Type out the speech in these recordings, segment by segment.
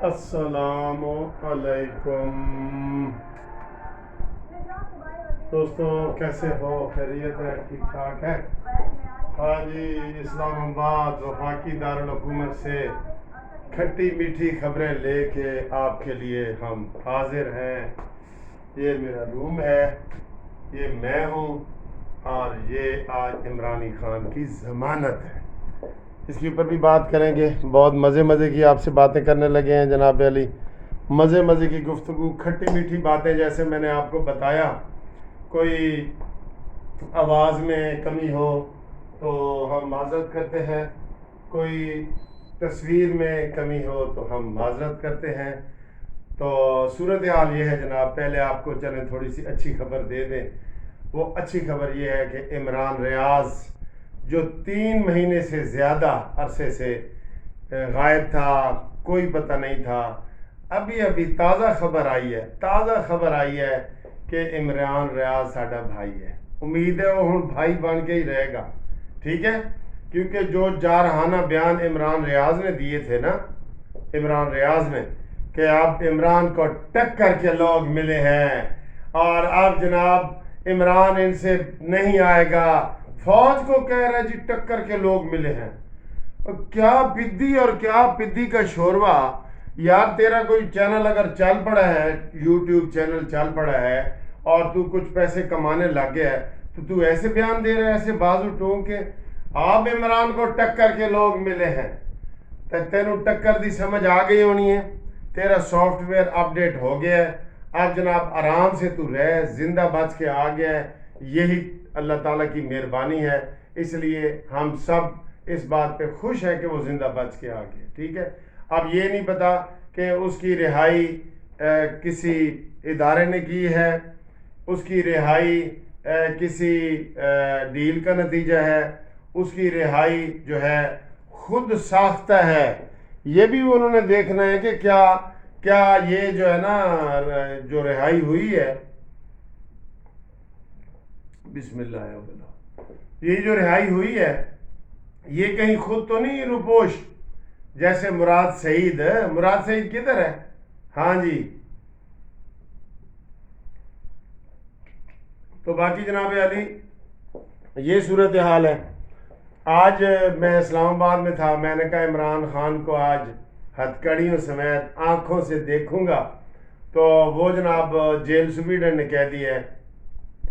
السلام علیکم دوستوں، کیسے ہو؟ خیریت ہے؟ ٹھیک ٹھاک ہے؟ ہاں جی، اسلام آباد وفاقی دارالحکومت سے کھٹی میٹھی خبریں لے کے آپ کے لیے ہم حاضر ہیں۔ یہ میرا روم ہے، یہ میں ہوں، اور یہ آج عمرانی خان کی ضمانت ہے، اس کے اوپر بھی بات کریں گے۔ بہت مزے کی آپ سے باتیں کرنے لگے ہیں جناب علی، مزے کی گفتگو، کھٹی میٹھی باتیں۔ جیسے میں نے آپ کو بتایا، کوئی آواز میں کمی ہو تو ہم معذرت کرتے ہیں، کوئی تصویر میں کمی ہو تو ہم معذرت کرتے ہیں۔ تو صورتحال یہ ہے جناب، پہلے آپ کو چلیں تھوڑی سی اچھی خبر دے دیں۔ وہ اچھی خبر یہ ہے کہ عمران ریاض جو 3 مہینے سے زیادہ عرصے سے غائب تھا، کوئی پتہ نہیں تھا، ابھی تازہ خبر آئی ہے کہ عمران ریاض ساڈا بھائی ہے۔ امید ہے وہ ہن بھائی بن کے ہی رہے گا، ٹھیک ہے؟ کیونکہ جو جارحانہ بیان عمران ریاض نے دیے تھے نا، عمران ریاض نے، کہ اب عمران کو ٹکر کے لوگ ملے ہیں، اور اب جناب عمران ان سے نہیں آئے گا، فوج کو کہہ رہا ہے جی ٹکر کے لوگ ملے ہیں۔ کیا پدی اور کیا پدی کا شوروا یار! تیرا کوئی چینل اگر چل پڑا ہے، یوٹیوب چینل چل پڑا ہے، اور تو کچھ پیسے کمانے لگ گیا ہے، تو ایسے بیان دے رہے ہیں، ایسے بازو ٹونک کے، آپ عمران کو ٹکر کے لوگ ملے ہیں۔ تینوں ٹکر دی سمجھ آ گئی ہونی ہے، تیرا سافٹ ویئر اپ ڈیٹ ہو گیا ہے، اب جناب آرام سے تو رہ، زندہ بچ کے آ گیا ہے۔ یہی اللہ تعالیٰ کی مہربانی ہے، اس لیے ہم سب اس بات پہ خوش ہیں کہ وہ زندہ بچ کے آ گیا، ٹھیک ہے؟ اب یہ نہیں پتا کہ اس کی رہائی کسی ادارے نے کی ہے، اس کی رہائی کسی ڈیل کا نتیجہ ہے، اس کی رہائی جو ہے خود ساختہ ہے۔ یہ بھی انہوں نے دیکھنا ہے کہ کیا یہ جو ہے نا، جو رہائی ہوئی ہے، بسم اللہ یہ جو رہائی ہوئی ہے، یہ کہیں خود تو نہیں روپوش جیسے مراد سعید کدھر ہے؟ ہاں جی، تو باقی جناب علی یہ صورتحال ہے۔ آج میں اسلام آباد میں تھا، میں نے کہا عمران خان کو آج ہتھ کڑیوں سمیت آنکھوں سے دیکھوں گا، تو وہ جناب جیل سپیڈنٹ نے کہہ دیا ہے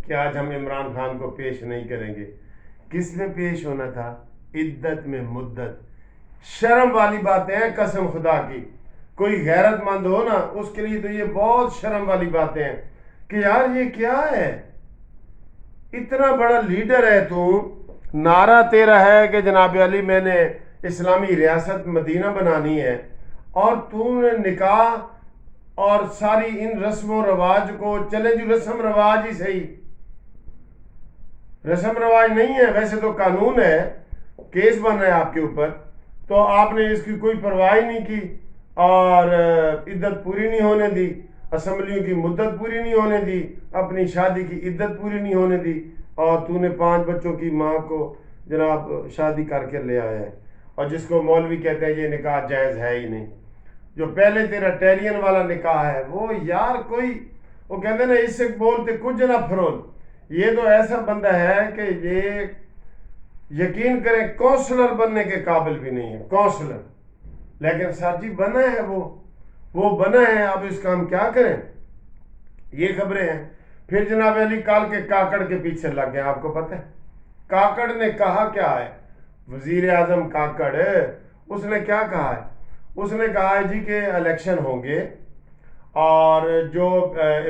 کہ آج ہم عمران خان کو پیش نہیں کریں گے۔ کس میں پیش ہونا تھا؟ عدت میں مدت۔ شرم والی باتیں ہیں قسم خدا کی، کوئی غیرت مند ہو نا، اس کے لیے تو یہ بہت شرم والی باتیں ہیں کہ یار یہ کیا ہے؟ اتنا بڑا لیڈر ہے تو، نعرہ تیرا ہے کہ جناب علی میں نے اسلامی ریاست مدینہ بنانی ہے، اور تو نے نکاح اور ساری ان رسم و رواج کو، چلے جو رسم رواج ہی صحیح، رسم رواج نہیں ہے، ویسے تو قانون ہے، کیس بن رہا ہے آپ کے اوپر، تو آپ نے اس کی کوئی پرواہ نہیں کی، اور عدت پوری نہیں ہونے دی، اسمبلیوں کی مدت پوری نہیں ہونے دی، اپنی شادی کی عدت پوری نہیں ہونے دی، اور تو نے 5 بچوں کی ماں کو جناب شادی کر کے لے آیا ہے، اور جس کو مولوی کہتے ہیں یہ نکاح جائز ہے ہی نہیں۔ جو پہلے تیرا ٹیرین والا نکاح ہے، وہ یار کوئی، وہ کہتے ہیں نا اس سے بولتے کچھ نہ فرول، یہ تو ایسا بندہ ہے کہ یہ یقین کریں کونسلر بننے کے قابل بھی نہیں ہے، کونسلر، لیکن سر جی بنا ہے، وہ بنا ہے، اب اس کا ہم کیا کریں؟ یہ خبریں ہیں۔ پھر جناب علی کال کے کاکڑ کے پیچھے لگ گئے، آپ کو پتہ ہے کاکڑ نے کہا کیا ہے؟ وزیر اعظم کاکڑ، اس نے کیا کہا ہے؟ اس نے کہا ہے جی کہ الیکشن ہوں گے، اور جو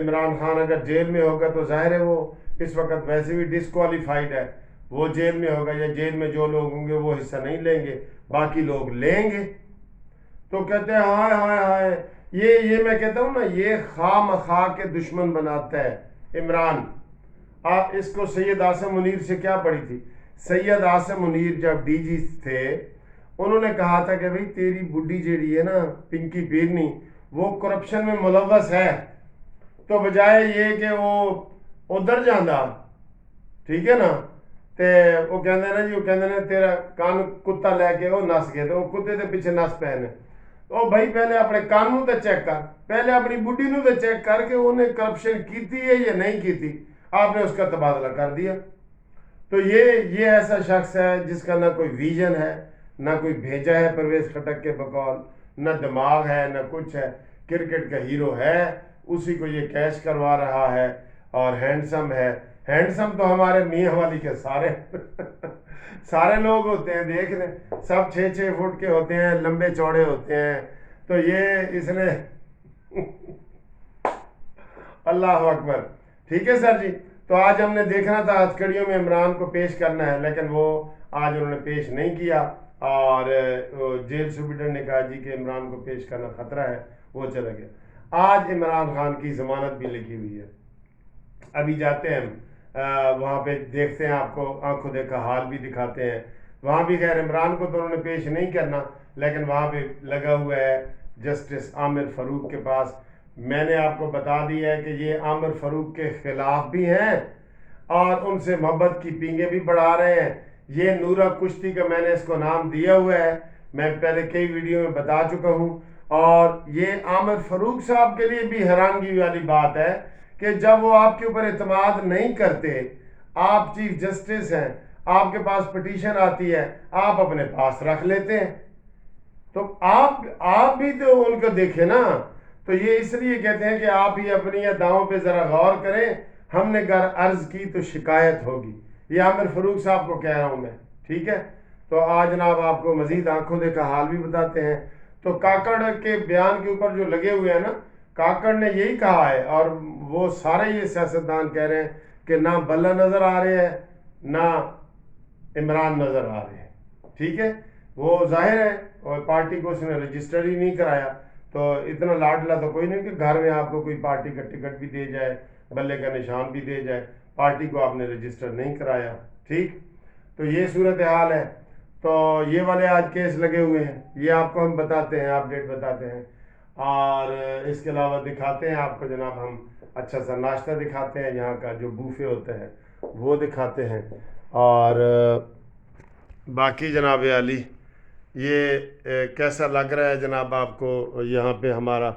عمران خان اگر جیل میں ہوگا تو ظاہر ہے وہ اس وقت ویسے بھی ڈسکوالیفائڈ ہے، وہ جیل میں ہوگا، یا جیل میں جو لوگ ہوں گے وہ حصہ نہیں لیں گے، باقی لوگ لیں گے۔ تو کہتے ہیں ہائے ہائے ہائے، یہ میں کہتا ہوں نا، یہ خواہ مخواہ کے دشمن بناتا ہے عمران۔ اس کو سید عاصم منیر سے کیا پڑی تھی؟ سید عاصم منیر جب ڈی جی تھے، انہوں نے کہا تھا کہ بھئی تیری بڈی جیڑی ہے نا پنکی پیرنی، وہ کرپشن میں ملوث ہے، تو بجائے یہ کہ وہ ادھر جاندہ، ٹھیک ہے نا، تے وہ کہندے نا جی، وہ کہندے نا تیرا کان کتا لے کے وہ نس گئے، تو وہ کتے دے پیچھے نس پہنے، او بھائی پہلے اپنے قانون تے چیک کر، پہلے اپنی بڈی نو تے چیک کر کہ انہیں کرپشن کیتی ہے یا نہیں کیتی، آپ نے اس کا تبادلہ کر دیا۔ تو یہ ایسا شخص ہے جس کا نہ کوئی ویژن ہے، نہ کوئی بھیجا ہے پرویز خٹک کے بقول، نہ دماغ ہے نہ کچھ ہے، کرکٹ کا ہیرو ہے، اسی کو یہ کیش کروا رہا ہے، اور ہینڈسم ہے۔ ہینڈسم تو ہمارے میاں والی کے سارے لوگ ہوتے ہیں، دیکھ لیں سب 6 فٹ کے ہوتے ہیں، لمبے چوڑے ہوتے ہیں، تو یہ اس نے اللہ اکبر۔ ٹھیک ہے سر جی، تو آج ہم نے دیکھنا تھا ہتھکڑیوں میں عمران کو پیش کرنا ہے، لیکن وہ آج انہوں نے پیش نہیں کیا، اور جیل سپرڈنٹ نے کہا جی کہ عمران کو پیش کرنا خطرہ ہے، وہ چلا گیا۔ آج عمران خان کی ضمانت بھی لکھی ہوئی ہے، ابھی جاتے ہیں ہم وہاں پہ دیکھتے ہیں، آپ کو آنکھوں دیکھا حال بھی دکھاتے ہیں۔ وہاں بھی خیر عمران کو تو انہوں نے پیش نہیں کرنا، لیکن وہاں پہ لگا ہوا ہے جسٹس عامر فاروق کے پاس۔ میں نے آپ کو بتا دیا ہے کہ یہ عامر فاروق کے خلاف بھی ہیں اور ان سے محبت کی پینگیں بھی بڑھا رہے ہیں۔ یہ نورہ کشتی کا میں نے اس کو نام دیا ہوا ہے، میں پہلے کئی ویڈیو میں بتا چکا ہوں، اور یہ عامر فاروق صاحب کے لیے بھی حیرانگی والی بات ہے کہ جب وہ آپ کے اوپر اعتماد نہیں کرتے، آپ چیف جسٹس ہیں، آپ کے پاس پٹیشن آتی ہے، آپ اپنے پاس رکھ لیتے ہیں، تو آپ بھی تو ان کو دیکھیں نا۔ تو یہ اس لیے کہتے ہیں کہ آپ ہی اپنی اداؤں پہ ذرا غور کریں، ہم نے گر عرض کی تو شکایت ہوگی۔ یہ عامر فاروق صاحب کو کہہ رہا ہوں میں، ٹھیک ہے۔ تو آج جناب آپ کو مزید آنکھوں دیکھا حال بھی بتاتے ہیں۔ تو کاکڑ کے بیان کے اوپر جو لگے ہوئے ہیں نا، کاکڑ نے یہی کہا ہے، اور وہ سارے یہ سیاستدان کہہ رہے ہیں کہ نہ بلہ نظر آ رہے ہیں نہ عمران نظر آ رہے ہیں، ٹھیک ہے۔ وہ ظاہر ہے، اور پارٹی کو اس نے رجسٹر ہی نہیں کرایا، تو اتنا لاڈلا تو کوئی نہیں کہ گھر میں آپ کو کوئی پارٹی کا ٹکٹ بھی دے جائے، بلے کا نشان بھی دے جائے، پارٹی کو آپ نے رجسٹر نہیں کرایا، ٹھیک۔ تو یہ صورتحال ہے۔ تو یہ والے آج کیس لگے ہوئے ہیں، یہ آپ کو ہم بتاتے ہیں، اپڈیٹ بتاتے ہیں، اور اس کے علاوہ دکھاتے ہیں آپ کو جناب ہم اچھا سا ناشتہ دکھاتے ہیں، یہاں کا جو بوفے ہوتا ہے وہ دکھاتے ہیں، اور باقی جناب علی یہ کیسا لگ رہا ہے جناب آپ کو یہاں پہ ہمارا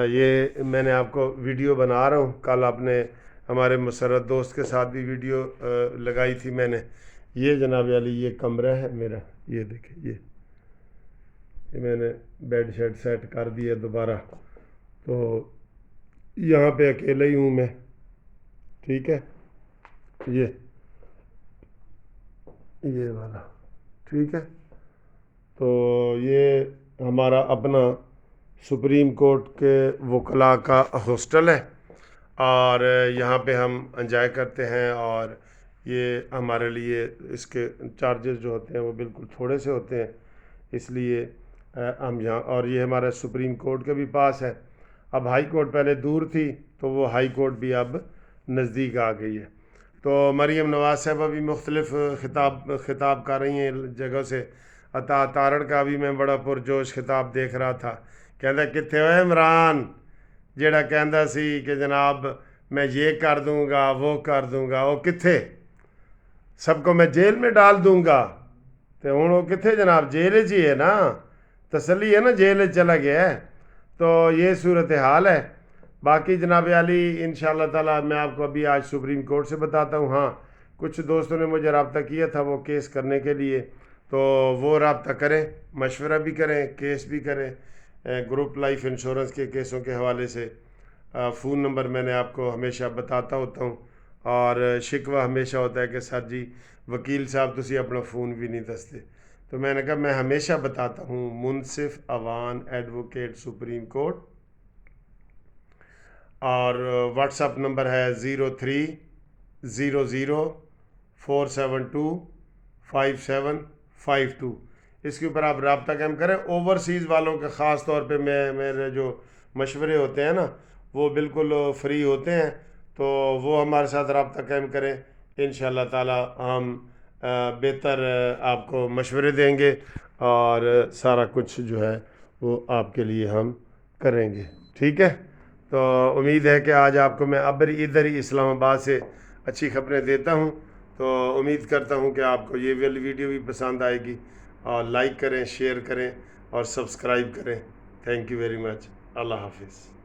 یہ میں نے آپ کو ویڈیو بنا رہا ہوں، کل آپ نے ہمارے مسرت دوست کے ساتھ بھی ویڈیو لگائی تھی میں نے۔ یہ جناب علی یہ کمرہ ہے میرا، یہ دیکھیں، یہ میں نے بیڈ شیڈ سیٹ کر دیا دوبارہ، تو یہاں پہ اکیلے ہی ہوں میں، ٹھیک ہے، یہ والا، ٹھیک ہے۔ تو یہ ہمارا اپنا سپریم کورٹ کے وکلاء کا ہاسٹل ہے، اور یہاں پہ ہم انجوائے کرتے ہیں، اور یہ ہمارے لیے اس کے چارجز جو ہوتے ہیں وہ بالکل تھوڑے سے ہوتے ہیں، اس لیے ہم یہاں، اور یہ ہمارا سپریم کورٹ کے بھی پاس ہے۔ اب ہائی کورٹ پہلے دور تھی، تو وہ ہائی کورٹ بھی اب نزدیک آ گئی ہے۔ تو مریم نواز صاحبہ بھی مختلف خطاب کر رہی ہیں جگہ سے۔ عطا تارڑ کا بھی میں بڑا پرجوش خطاب دیکھ رہا تھا، کہندا کتنے ہوئے عمران جیڑا کہندا سی کہ جناب میں یہ کر دوں گا وہ کر دوں گا، وہ کتھے؟ سب کو میں جیل میں ڈال دوں گا، تو ہوں وہ کتھے جناب؟ جیل ہی ہے نا، تسلی ہے نا، جیل چلا گیا ہے۔ تو یہ صورتحال ہے۔ باقی جناب علی انشاءاللہ تعالی میں آپ کو ابھی آج سپریم کورٹ سے بتاتا ہوں۔ ہاں کچھ دوستوں نے مجھے رابطہ کیا تھا وہ کیس کرنے کے لیے، تو وہ رابطہ کریں، مشورہ بھی کریں، کیس بھی کریں، گروپ لائف انشورنس کے کیسوں کے حوالے سے۔ فون نمبر میں نے آپ کو ہمیشہ بتاتا ہوتا ہوں، اور شکوہ ہمیشہ ہوتا ہے کہ سر جی وکیل صاحب تسی اپنا فون بھی نہیں دستے، تو میں نے کہا میں ہمیشہ بتاتا ہوں، منصف اوان ایڈوکیٹ سپریم کورٹ، اور واٹس اپ نمبر ہے 0300472572، اس کے اوپر آپ رابطہ قائم کریں۔ اوورسیز والوں کے خاص طور پہ میرے جو مشورے ہوتے ہیں نا وہ بالکل فری ہوتے ہیں، تو وہ ہمارے ساتھ رابطہ قائم کریں، انشاءاللہ تعالی ہم بہتر آپ کو مشورے دیں گے، اور سارا کچھ جو ہے وہ آپ کے لیے ہم کریں گے، ٹھیک ہے۔ تو امید ہے کہ آج آپ کو میں ادھر ہی اسلام آباد سے اچھی خبریں دیتا ہوں، تو امید کرتا ہوں کہ آپ کو یہ ویڈیو بھی پسند آئے گی، اور لائک کریں، شیئر کریں اور سبسکرائب کریں۔ Thank you very much. اللہ حافظ.